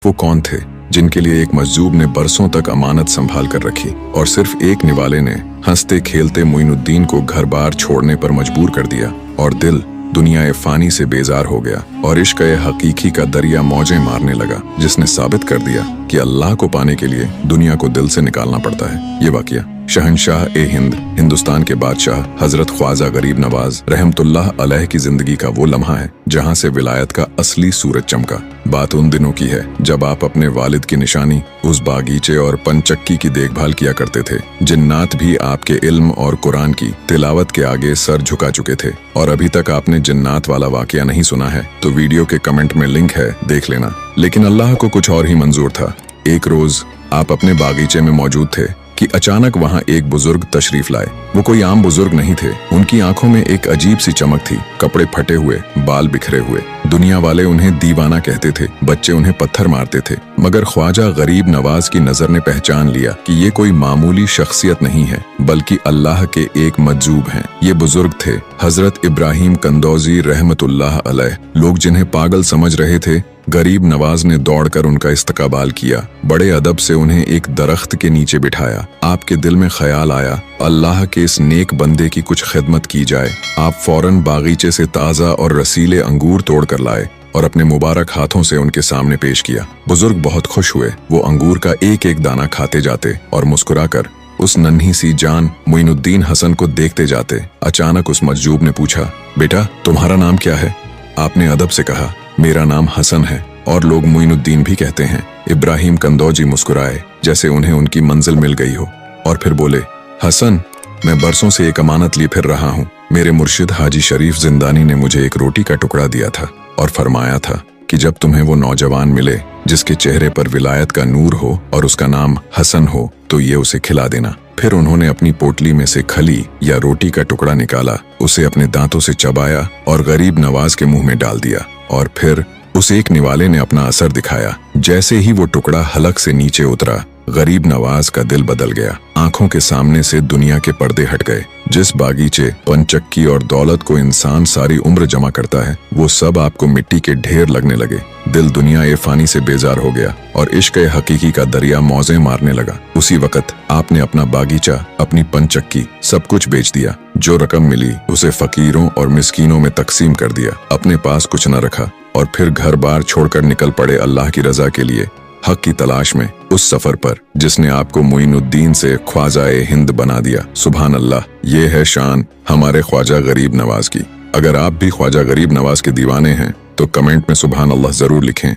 वो कौन थे जिनके लिए एक मजजूब ने बरसों तक अमानत संभाल कर रखी और सिर्फ एक निवाले ने हंसते खेलते मोइनुद्दीन को घर बार छोड़ने पर मजबूर कर दिया और दिल दुनिया फानी से बेजार हो गया और इश्क हकीकी का दरिया मौजें मारने लगा, जिसने साबित कर दिया कि अल्लाह को पाने के लिए दुनिया को दिल से निकालना पड़ता है। ये वाकया शहंशाह हिंद, हिंदुस्तान के बादशाह हजरत ख्वाजा गरीब नवाज रहमतुल्लाह अलैह की जिंदगी का वो लम्हा है जहां से विलायत का असली सूरज चमका। बात उन दिनों की है जब आप अपने वालिद की निशानी उस बागीचे और पंचक्की की देखभाल किया करते थे। जिन्नात भी आपके इल्म और कुरान की तिलावत के आगे सर झुका चुके थे। और अभी तक आपने जिन्नात वाला वाकया नहीं सुना है तो वीडियो के कमेंट में लिंक है, देख लेना। लेकिन अल्लाह को कुछ और ही मंजूर था। एक रोज आप अपने बागीचे में मौजूद थे कि अचानक वहां एक बुजुर्ग तशरीफ लाए। वो कोई आम बुजुर्ग नहीं थे। उनकी आंखों में एक अजीब सी चमक थी, कपड़े फटे हुए, बाल बिखरे हुए। दुनिया वाले उन्हें दीवाना कहते थे, बच्चे उन्हें पत्थर मारते थे, मगर ख्वाजा गरीब नवाज की नजर ने पहचान लिया कि ये कोई मामूली शख्सियत नहीं है बल्कि अल्लाह के एक मजजूब हैं। ये बुजुर्ग थे हजरत इब्राहिम कंदौजी रहमतुल्लाह अलैह। लोग जिन्हें पागल समझ रहे थे, गरीब नवाज ने दौड़कर उनका इस्तकबाल किया। बड़े अदब से उन्हें एक दरख्त के नीचे बिठाया। आपके दिल में ख्याल आया अल्लाह के इस नेक बंदे की कुछ खिदमत की जाए। आप फौरन बागीचे से ताज़ा और रसीले अंगूर तोड़ कर लाए और अपने मुबारक हाथों से उनके सामने पेश किया। बुजुर्ग बहुत खुश हुए। वो अंगूर का एक एक दाना खाते जाते और मुस्कुराकर उस नन्ही सी जान मोइनुद्दीन हसन को देखते जाते। अचानक उस मजजूब ने पूछा, बेटा तुम्हारा नाम क्या है? आपने अदब से कहा, मेरा नाम हसन है और लोग मोइनुद्दीन भी कहते हैं। इब्राहिम कंदौजी मुस्कुराए जैसे उन्हें उनकी मंजिल मिल गई हो और फिर बोले, हसन मैं बरसों से एक अमानत लिए फिर रहा हूँ। मेरे मुर्शिद हाजी शरीफ जिंदानी ने मुझे एक रोटी का टुकड़ा दिया था और फरमाया था कि जब तुम्हें वो नौजवान मिले जिसके चेहरे पर विलायत का नूर हो और उसका नाम हसन हो तो ये उसे खिला देना। फिर उन्होंने अपनी पोटली में से खली या रोटी का टुकड़ा निकाला, उसे अपने दांतों से चबाया और गरीब नवाज के मुंह में डाल दिया और फिर उस एक निवाले ने अपना असर दिखाया। जैसे ही वो टुकड़ा हलक से नीचे उतरा, गरीब नवाज का दिल बदल गया। आंखों के सामने से दुनिया के पर्दे हट गए। जिस बागीचे, पंचक्की और दौलत को इंसान सारी उम्र जमा करता है, वो सब आपको मिट्टी के ढेर लगने लगे। दिल दुनिया फानी से बेजार हो गया और इश्क हकीकी का दरिया मौजें मारने लगा। उसी वक्त आपने अपना बागीचा, अपनी पंचक्की, सब कुछ बेच दिया। जो रकम मिली उसे फकीरों और मिस्कीनों में तकसीम कर दिया। अपने पास कुछ न रखा और फिर घर बार छोड़कर निकल पड़े अल्लाह की रजा के लिए, हक की तलाश में, उस सफर पर जिसने आपको मोइनुद्दीन से ख्वाजा हिंद बना दिया। सुभान अल्लाह, ये है शान हमारे ख्वाजा गरीब नवाज की। अगर आप भी ख्वाजा गरीब नवाज के दीवाने हैं तो कमेंट में सुभान अल्लाह जरूर लिखें।